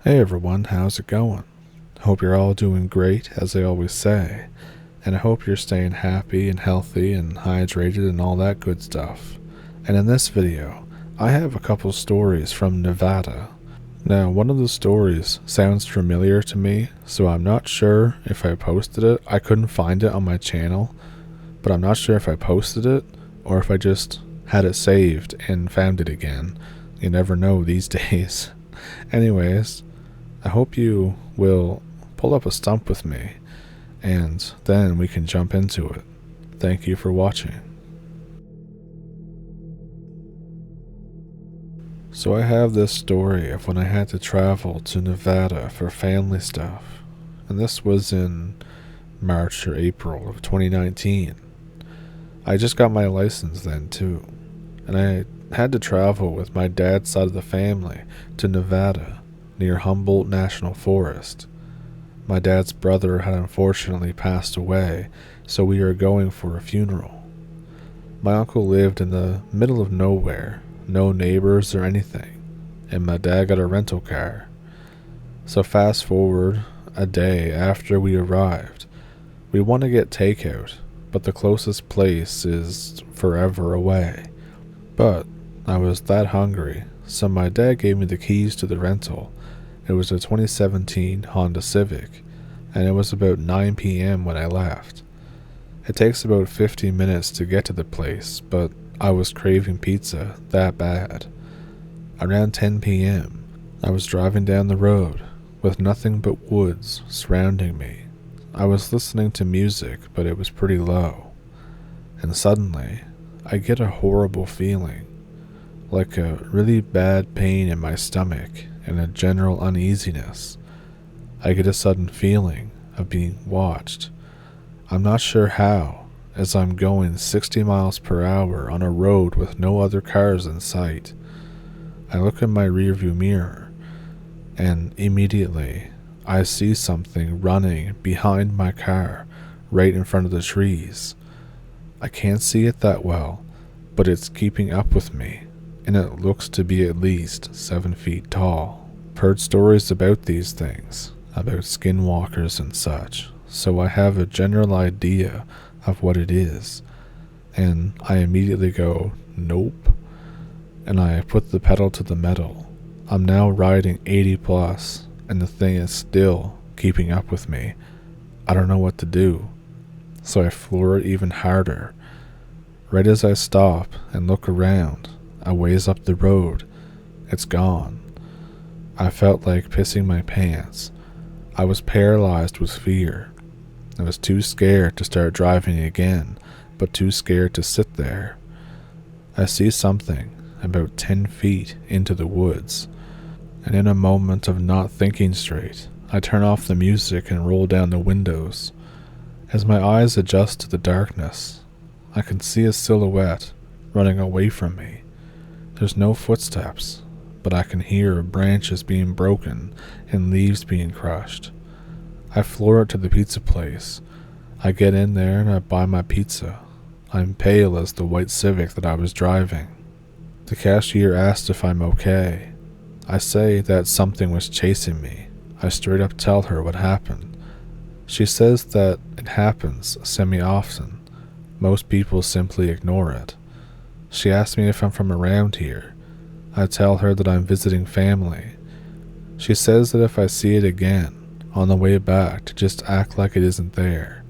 Hey everyone, how's it going? Hope you're all doing great, as they always say, and I hope you're staying happy and healthy and hydrated and all that good stuff. And in this video, I have a couple stories from Nevada. Now, one of the stories sounds familiar to me, so I'm not sure if I posted it. I couldn't find it on my channel, but I'm not sure if I posted it or if I just had it saved and found it again. You never know these days. Anyways, I hope you will pull up a stump with me, and then we can jump into it. Thank you for watching. So I have this story of when I had to travel to Nevada for family stuff, and this was in March or April of 2019. I just got my license then too, and I had to travel with my dad's side of the family to Nevada, near Humboldt National Forest. My dad's brother had unfortunately passed away, so we were going for a funeral. My uncle lived in the middle of nowhere, no neighbors or anything, and my dad got a rental car. So fast forward a day after we arrived. We want to get takeout, but the closest place is forever away. But I was that hungry, so my dad gave me the keys to the rental. It was a 2017 Honda Civic, and it was about 9 p.m. when I left. It takes about 50 minutes to get to the place, but I was craving pizza that bad. Around 10 p.m., I was driving down the road with nothing but woods surrounding me. I was listening to music, but it was pretty low. And suddenly, I get a horrible feeling, like a really bad pain in my stomach and a general uneasiness. I get a sudden feeling of being watched. I'm not sure how, as I'm going 60 miles per hour on a road with no other cars in sight. I look in my rearview mirror, and immediately I see something running behind my car right in front of the trees. I can't see it that well, but it's keeping up with me, and it looks to be at least 7 feet tall. I've heard stories about these things, about skinwalkers and such, so I have a general idea of what it is, and I immediately go, nope, and I put the pedal to the metal. I'm now riding 80 plus, and the thing is still keeping up with me. I don't know what to do, so I floor it even harder. Right as I stop and look around, a ways up the road, it's gone. I felt like pissing my pants. I was paralyzed with fear. I was too scared to start driving again, but too scared to sit there. I see something about 10 feet into the woods, and in a moment of not thinking straight, I turn off the music and roll down the windows. As my eyes adjust to the darkness, I can see a silhouette running away from me. There's no footsteps, but I can hear branches being broken and leaves being crushed. I floor it to the pizza place. I get in there and I buy my pizza. I'm pale as the white Civic that I was driving. The cashier asked if I'm okay. I say that something was chasing me. I straight up tell her what happened. She says that it happens semi-often. Most people simply ignore it. She asks me if I'm from around here. I tell her that I'm visiting family. She says that if I see it again, on the way back, to just act like it isn't there.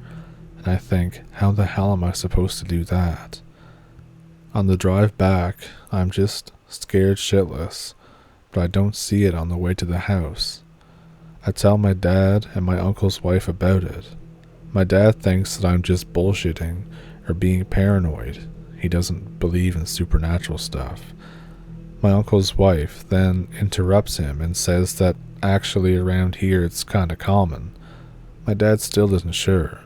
And I think, how the hell am I supposed to do that? On the drive back, I'm just scared shitless, but I don't see it on the way to the house. I tell my dad and my uncle's wife about it. My dad thinks that I'm just bullshitting or being paranoid. He doesn't believe in supernatural stuff. My uncle's wife then interrupts him and says that actually around here it's kinda common. My dad still isn't sure.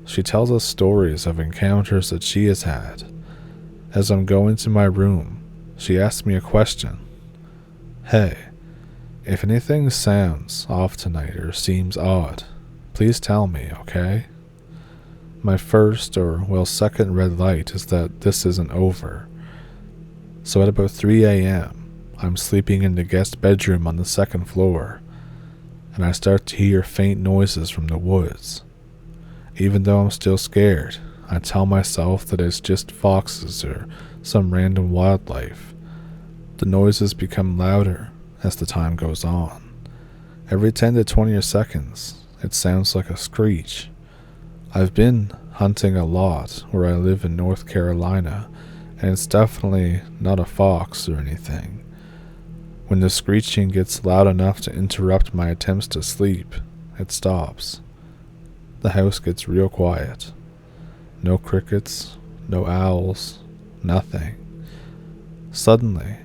She tells us stories of encounters that she has had. As I'm going to my room, she asks me a question. Hey, if anything sounds off tonight or seems odd, please tell me, okay? My first, or well, second red light is that this isn't over. So at about 3 a.m., I'm sleeping in the guest bedroom on the second floor, and I start to hear faint noises from the woods. Even though I'm still scared, I tell myself that it's just foxes or some random wildlife. The noises become louder as the time goes on. Every 10 to 20 seconds, it sounds like a screech. I've been hunting a lot where I live in North Carolina, and it's definitely not a fox or anything. When the screeching gets loud enough to interrupt my attempts to sleep, it stops. The house gets real quiet. No crickets, no owls, nothing. Suddenly,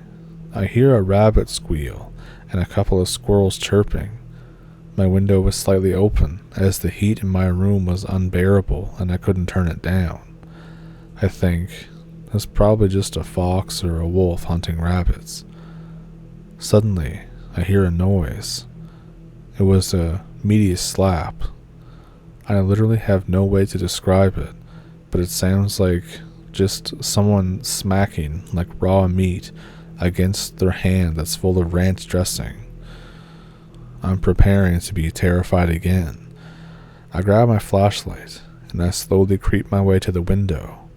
I hear a rabbit squeal and a couple of squirrels chirping. My window was slightly open, as the heat in my room was unbearable and I couldn't turn it down. I think it's probably just a fox or a wolf hunting rabbits. Suddenly, I hear a noise. It was a meaty slap. I literally have no way to describe it, but it sounds like just someone smacking like raw meat against their hand that's full of ranch dressing. I'm preparing to be terrified again. I grab my flashlight and I slowly creep my way to the window,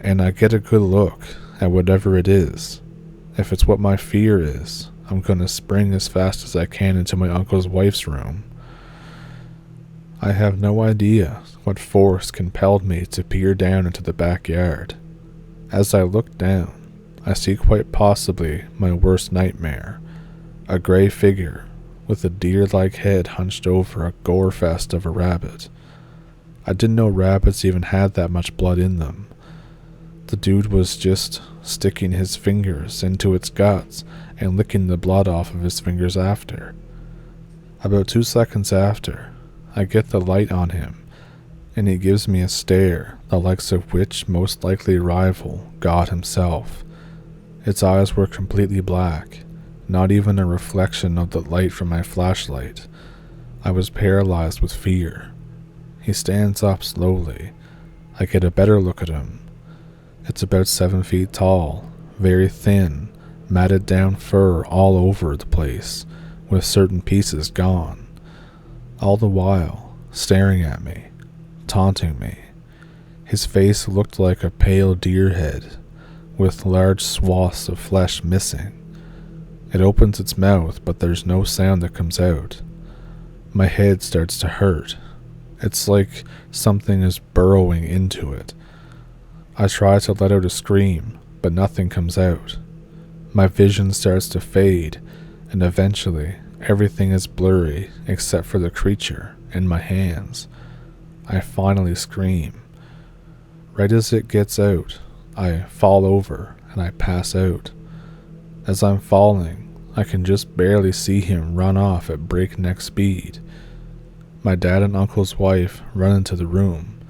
and I get a good look at whatever it is. If it's what my fear is, I'm gonna spring as fast as I can into my uncle's wife's room. I have no idea what force compelled me to peer down into the backyard. As I look down, I see quite possibly my worst nightmare, a gray figure with a deer-like head hunched over a gore fest of a rabbit. I didn't know rabbits even had that much blood in them. The dude was just sticking his fingers into its guts and licking the blood off of his fingers after. About 2 seconds after, I get the light on him, and he gives me a stare the likes of which most likely rival God himself. Its eyes were completely black, not even a reflection of the light from my flashlight. I was paralyzed with fear. He stands up slowly. I get a better look at him. It's about 7 feet tall, very thin, matted down fur all over the place, with certain pieces gone. All the while, staring at me, taunting me. His face looked like a pale deer head, with large swaths of flesh missing. It opens its mouth, but there's no sound that comes out. My head starts to hurt. It's like something is burrowing into it. I try to let out a scream, but nothing comes out. My vision starts to fade, and eventually everything is blurry except for the creature in my hands. I finally scream. Right as it gets out, I fall over and I pass out. As I'm falling, I can just barely see him run off at breakneck speed. My dad and uncle's wife run into the room.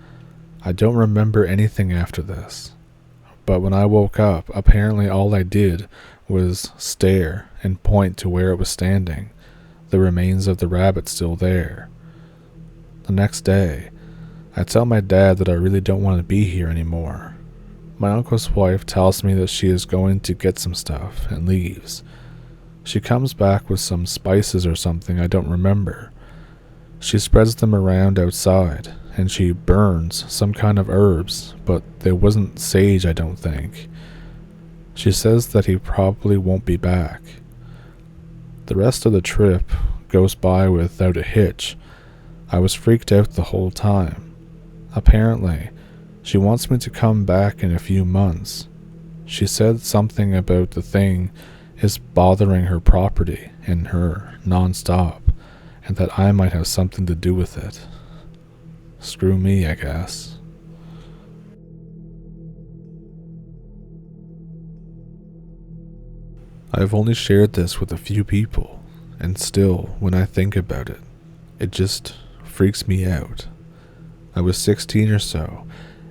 I don't remember anything after this, but when I woke up, apparently all I did was stare and point to where it was standing, the remains of the rabbit still there. The next day, I tell my dad that I really don't want to be here anymore. My uncle's wife tells me that she is going to get some stuff and leaves. She comes back with some spices or something I don't remember. She spreads them around outside, and she burns some kind of herbs, but there wasn't sage, I don't think. She says that he probably won't be back. The rest of the trip goes by without a hitch. I was freaked out the whole time. Apparently, she wants me to come back in a few months. She said something about the thing is bothering her property and her non-stop, and that I might have something to do with it. Screw me, I guess. I've only shared this with a few people, and still, when I think about it, it just freaks me out. I was 16 or so,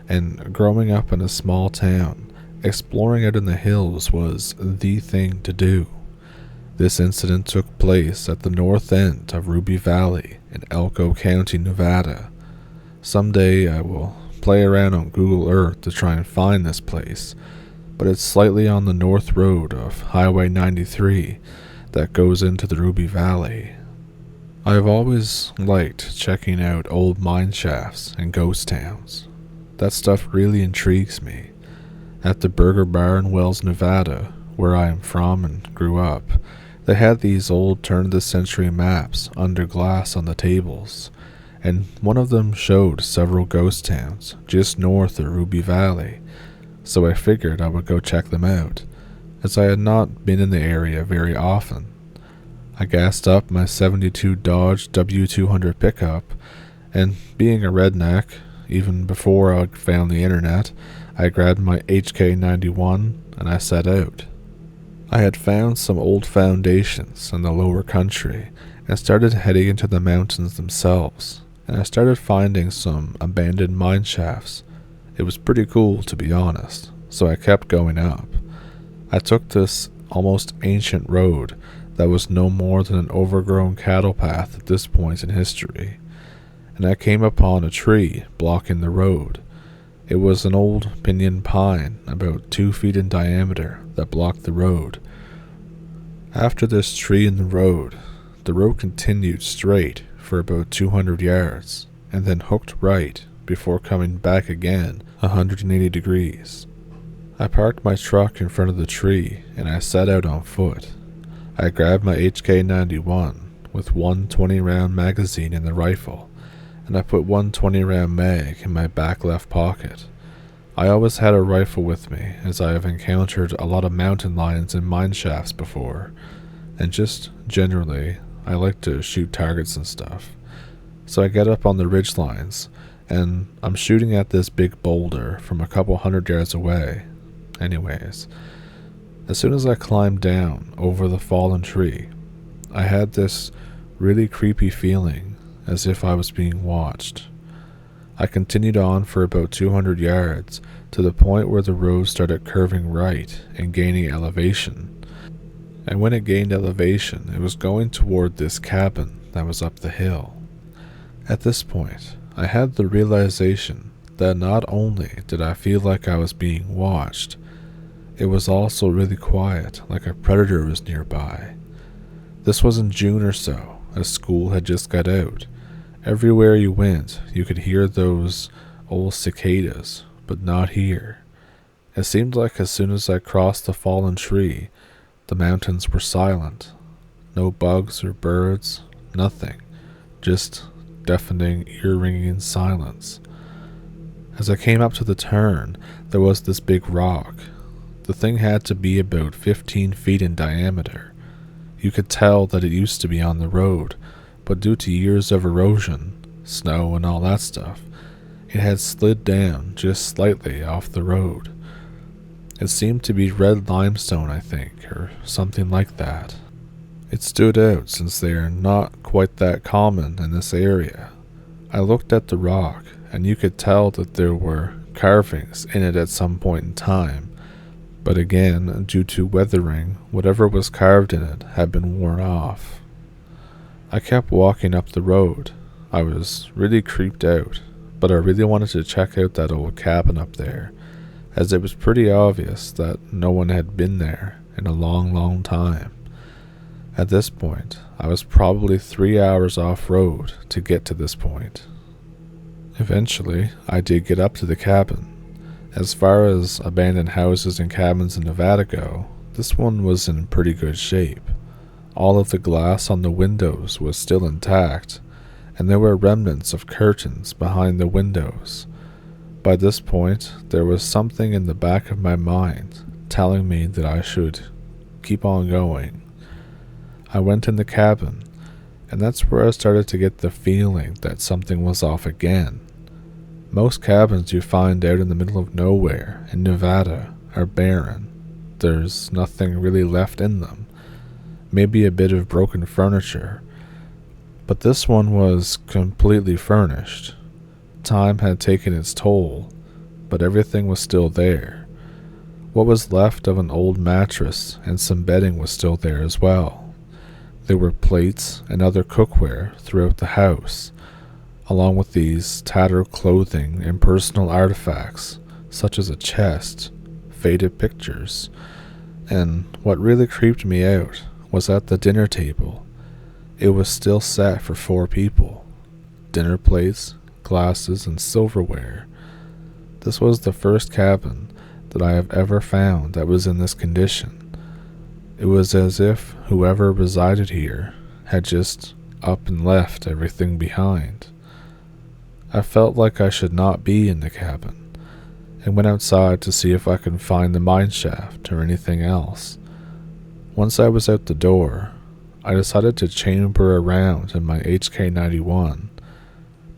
and growing up in a small town, exploring out in the hills was the thing to do. This incident took place at the north end of Ruby Valley in Elko County, Nevada. Someday I will play around on Google Earth to try and find this place, but it's slightly on the north road of Highway 93 that goes into the Ruby Valley. I've always liked checking out old mine shafts and ghost towns. That stuff really intrigues me. At the Burger Bar in Wells, Nevada, where I am from and grew up, they had these old turn-of-the-century maps under glass on the tables, and one of them showed several ghost towns just north of Ruby Valley, so I figured I would go check them out, as I had not been in the area very often. I gassed up my '72 Dodge W200 pickup, and being a redneck, even before I found the internet, I grabbed my HK91 and I set out. I had found some old foundations in the lower country and started heading into the mountains themselves, and I started finding some abandoned mine shafts. It was pretty cool, to be honest, so I kept going up. I took this almost ancient road that was no more than an overgrown cattle path at this point in history, and I came upon a tree blocking the road. It was an old pinyon pine about 2 feet in diameter that blocked the road. After this tree in the road continued straight for about 200 yards and then hooked right before coming back again 180 degrees. I parked my truck in front of the tree and I set out on foot. I grabbed my HK91 with one 20-round magazine in the rifle, and I put one 20-round mag in my back left pocket. I always had a rifle with me, as I have encountered a lot of mountain lions in mine shafts before, and just generally, I like to shoot targets and stuff. So I get up on the ridge lines, and I'm shooting at this big boulder from a couple 100 yards away. Anyways, as soon as I climbed down over the fallen tree, I had this really creepy feeling as if I was being watched. I continued on for about 200 yards to the point where the road started curving right and gaining elevation. And when it gained elevation, it was going toward this cabin that was up the hill. At this point, I had the realization that not only did I feel like I was being watched, it was also really quiet, like a predator was nearby. This was in June or so, as school had just got out. Everywhere you went, you could hear those old cicadas, but not here. It seemed like as soon as I crossed the fallen tree, the mountains were silent. No bugs or birds, nothing. Just deafening, ear-ringing silence. As I came up to the turn, there was this big rock. The thing had to be about 15 feet in diameter. You could tell that it used to be on the road, but due to years of erosion, snow and all that stuff, it had slid down just slightly off the road. It seemed to be red limestone, I think, or something like that. It stood out since they are not quite that common in this area. I looked at the rock, and you could tell that there were carvings in it at some point in time, but again, due to weathering, whatever was carved in it had been worn off. I kept walking up the road. I was really creeped out, but I really wanted to check out that old cabin up there, as it was pretty obvious that no one had been there in a long, long time. At this point, I was probably 3 hours off-road to get to this point. Eventually, I did get up to the cabin. As far as abandoned houses and cabins in Nevada go, this one was in pretty good shape. All of the glass on the windows was still intact, and there were remnants of curtains behind the windows. By this point, there was something in the back of my mind telling me that I should keep on going. I went in the cabin, and that's where I started to get the feeling that something was off again. Most cabins you find out in the middle of nowhere in Nevada are barren. There's nothing really left in them. Maybe a bit of broken furniture. But this one was completely furnished. Time had taken its toll, but everything was still there. What was left of an old mattress and some bedding was still there as well. There were plates and other cookware throughout the house, along with these tattered clothing and personal artifacts, such as a chest, faded pictures. And what really creeped me out was at the dinner table. It was still set for 4 people. Dinner plates, glasses, and silverware. This was the first cabin that I have ever found that was in this condition. It was as if whoever resided here had just up and left everything behind. I felt like I should not be in the cabin, and went outside to see if I could find the mine shaft or anything else. Once I was out the door, I decided to chamber around in my HK91.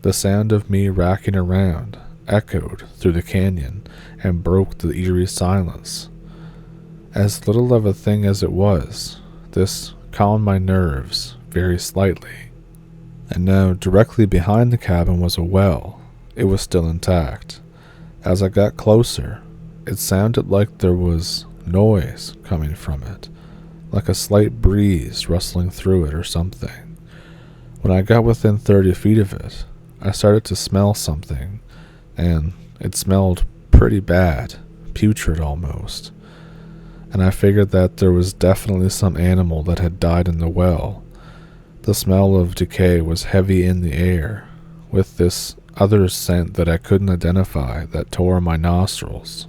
The sound of me racking around echoed through the canyon and broke the eerie silence. As little of a thing as it was, this calmed my nerves very slightly. And now, directly behind the cabin was a well. It was still intact. As I got closer, it sounded like there was noise coming from it, like a slight breeze rustling through it or something. When I got within 30 feet of it, I started to smell something, and it smelled pretty bad, putrid almost. And I figured that there was definitely some animal that had died in the well. The smell of decay was heavy in the air, with this other scent that I couldn't identify that tore my nostrils.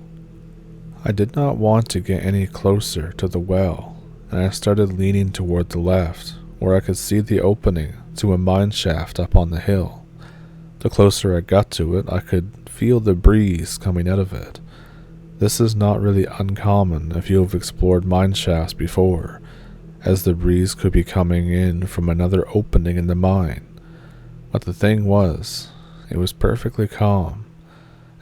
I did not want to get any closer to the well, and I started leaning toward the left, where I could see the opening to a mine shaft up on the hill. The closer I got to it, I could feel the breeze coming out of it. This is not really uncommon if you have explored mine shafts before, as the breeze could be coming in from another opening in the mine. But the thing was, it was perfectly calm.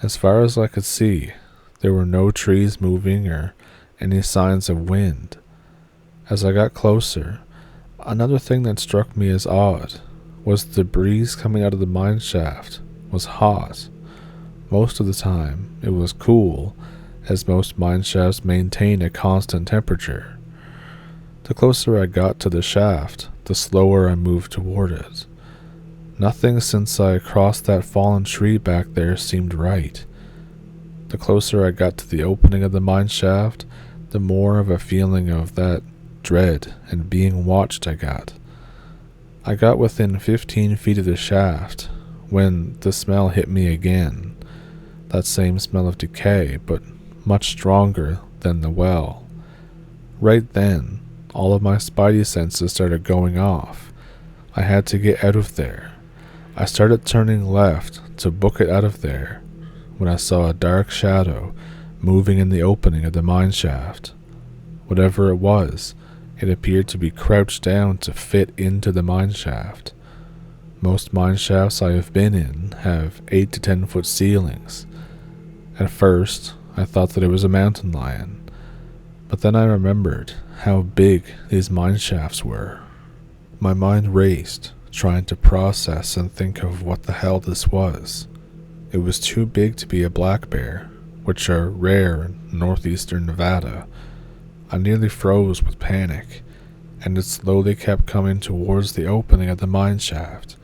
As far as I could see, there were no trees moving or any signs of wind. As I got closer, another thing that struck me as odd was the breeze coming out of the mine shaft was hot. Most of the time, it was cool, as most mine shafts maintain a constant temperature. The closer I got to the shaft, the slower I moved toward it. Nothing since I crossed that fallen tree back there seemed right. The closer I got to the opening of the mine shaft, the more of a feeling of that dread and being watched I got. I got within 15 feet of the shaft when the smell hit me again. That same smell of decay, but much stronger than the well. Right then, all of my spidey senses started going off. I had to get out of there. I started turning left to book it out of there when I saw a dark shadow moving in the opening of the mine shaft. Whatever it was, it appeared to be crouched down to fit into the mine shaft. Most mine shafts I have been in have 8 to 10 foot ceilings. At first, I thought that it was a mountain lion, but then I remembered how big these mine shafts were. My mind raced, trying to process and think of what the hell this was. It was too big to be a black bear, which are rare in northeastern Nevada. I nearly froze with panic, and it slowly kept coming towards the opening of the mine shaft.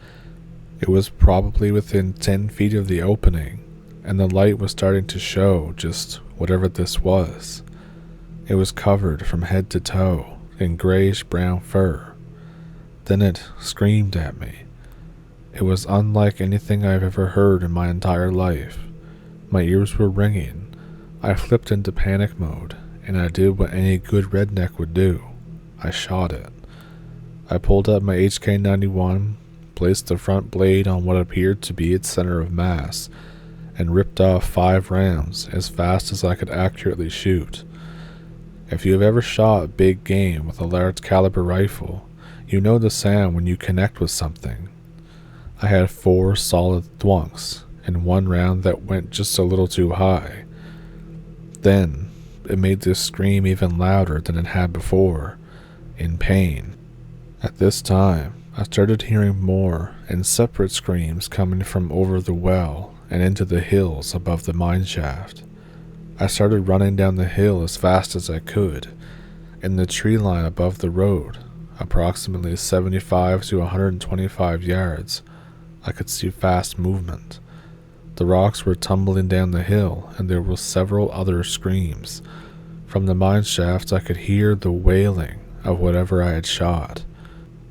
It was probably within 10 feet of the opening, and the light was starting to show just whatever this was. It was covered from head to toe in grayish-brown fur. Then it screamed at me. It was unlike anything I've ever heard in my entire life. My ears were ringing. I flipped into panic mode, and I did what any good redneck would do. I shot it. I pulled out my HK91, placed the front blade on what appeared to be its center of mass, and ripped off 5 rounds as fast as I could accurately shoot. If you have ever shot big game with a large caliber rifle, you know the sound when you connect with something. I had 4 solid thwunks, and 1 round that went just a little too high. Then, it made this scream even louder than it had before, in pain. At this time, I started hearing more and separate screams coming from over the well and into the hills above the mine shaft. I started running down the hill as fast as I could. In the tree line above the road, approximately 75 to 125 yards, I could see fast movement. The rocks were tumbling down the hill, and there were several other screams. From the mine shaft I could hear the wailing of whatever I had shot.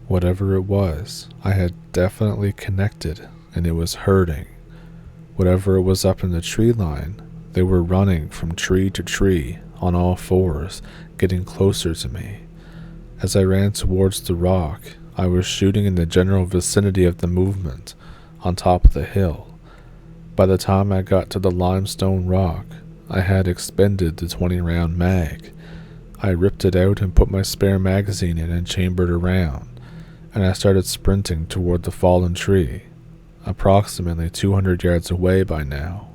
Whatever it was, I had definitely connected, and it was hurting. Whatever it was up in the tree line, they were running from tree to tree on all fours, getting closer to me. As I ran towards the rock, I was shooting in the general vicinity of the movement, on top of the hill. By the time I got to the limestone rock, I had expended the 20-round mag. I ripped it out and put my spare magazine in and chambered around, and I started sprinting toward the fallen tree, approximately 200 yards away by now.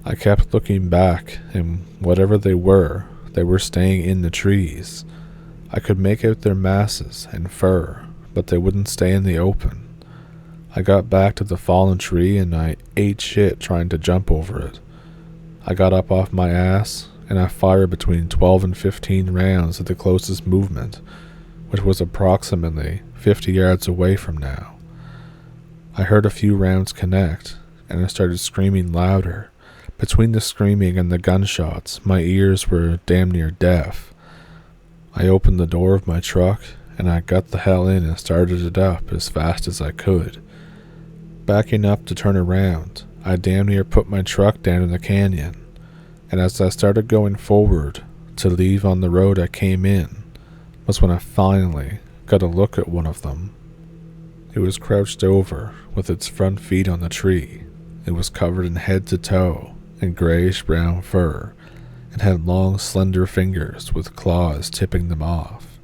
I kept looking back, and whatever they were staying in the trees. I could make out their masses and fur, but they wouldn't stay in the open. I got back to the fallen tree and I ate shit trying to jump over it. I got up off my ass and I fired between 12 and 15 rounds at the closest movement, which was approximately 50 yards away from now. I heard a few rounds connect and I started screaming louder. Between the screaming and the gunshots, my ears were damn near deaf. I opened the door of my truck and I got the hell in and started it up as fast as I could. Backing up to turn around, I damn near put my truck down in the canyon, and as I started going forward to leave on the road I came in, was when I finally got a look at one of them. It was crouched over with its front feet on the tree. It was covered in head to toe in grayish-brown fur, and had long, slender fingers with claws tipping them off.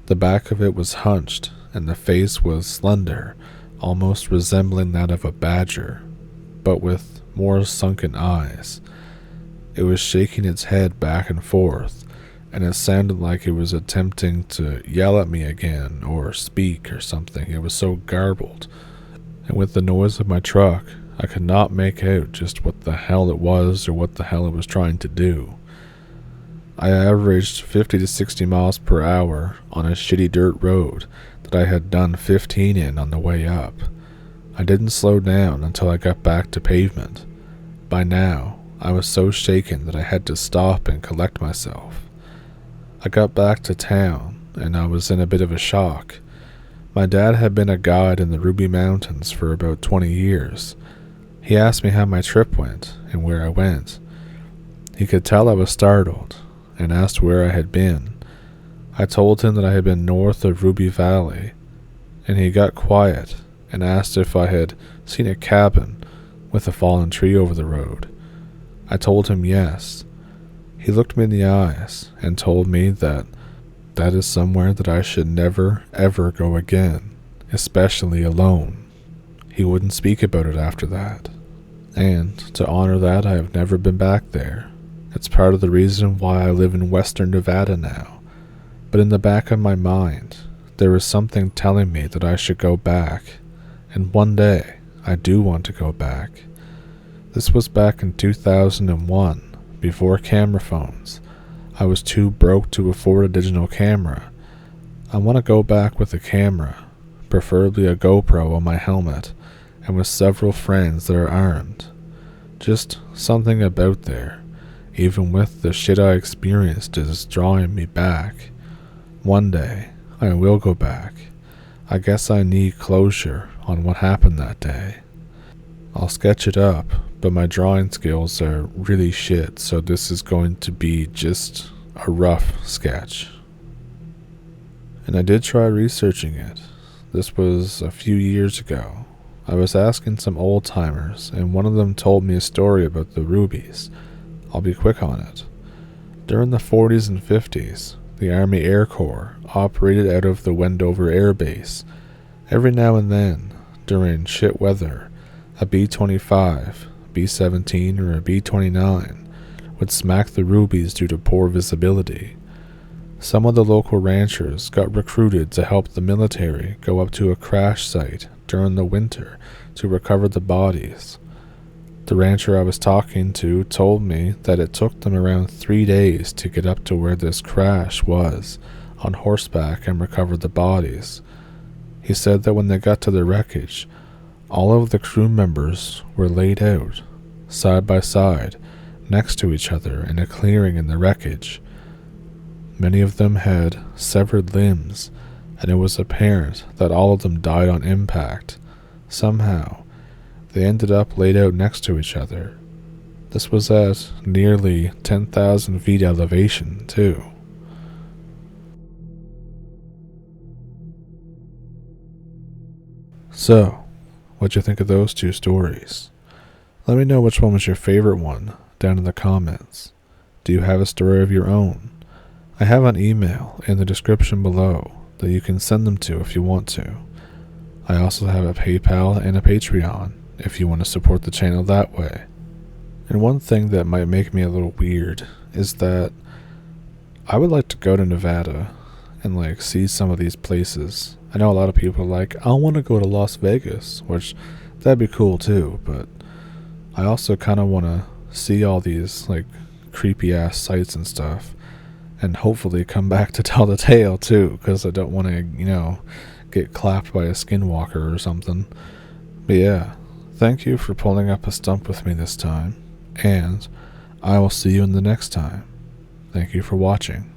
The back of it was hunched, and the face was slender, almost resembling that of a badger, but with more sunken eyes. It was shaking its head back and forth, and it sounded like it was attempting to yell at me again, or speak or something. It was so garbled, and with the noise of my truck, I could not make out just what the hell it was or what the hell it was trying to do. I averaged 50 to 60 miles per hour on a shitty dirt road that I had done 15 in on the way up. I didn't slow down until I got back to pavement. By now, I was so shaken that I had to stop and collect myself. I got back to town, and I was in a bit of a shock. My dad had been a guide in the Ruby Mountains for about 20 years. He asked me how my trip went and where I went. He could tell I was startled, and asked where I had been. I told him that I had been north of Ruby Valley, and he got quiet and asked if I had seen a cabin with a fallen tree over the road. I told him yes. He looked me in the eyes and told me that is somewhere that I should never ever go again, especially alone. He wouldn't speak about it after that, and to honor that, I have never been back there. It's part of the reason why I live in western Nevada now, but in the back of my mind, there is something telling me that I should go back, and one day, I do want to go back. This was back in 2001, before camera phones. I was too broke to afford a digital camera. I want to go back with a camera, preferably a GoPro on my helmet, and with several friends that are armed. Just something about there, even with the shit I experienced, is drawing me back. One day, I will go back. I guess I need closure on what happened that day. I'll sketch it up, but my drawing skills are really shit, so this is going to be just a rough sketch. And I did try researching it. This was a few years ago. I was asking some old-timers, and one of them told me a story about the rubies. I'll be quick on it. During the 40s and 50s, the Army Air Corps operated out of the Wendover Air Base. Every now and then, during shit weather, a B-25, B-17, or a B-29 would smack the rubies due to poor visibility. Some of the local ranchers got recruited to help the military go up to a crash site during the winter to recover the bodies. The rancher I was talking to told me that it took them around 3 days to get up to where this crash was on horseback and recover the bodies. He said that when they got to the wreckage, All of the crew members were laid out, side by side, next to each other in a clearing in the wreckage. Many of them had severed limbs, and it was apparent that all of them died on impact. Somehow, they ended up laid out next to each other. This was at nearly 10,000 feet elevation, too. So, what'd you think of those two stories? Let me know which one was your favorite one down in the comments. Do you have a story of your own? I have an email in the description below that you can send them to if you want to. I also have a PayPal and a Patreon if you want to support the channel that way. And one thing that might make me a little weird is that I would like to go to Nevada and see some of these places. I know a lot of people are like, I want to go to Las Vegas, which that'd be cool too, but I also kind of want to see all these creepy ass sights and stuff, and hopefully come back to tell the tale too, because I don't want to, get clapped by a skinwalker or something. But yeah, thank you for pulling up a stump with me this time, and I will see you in the next time. Thank you for watching.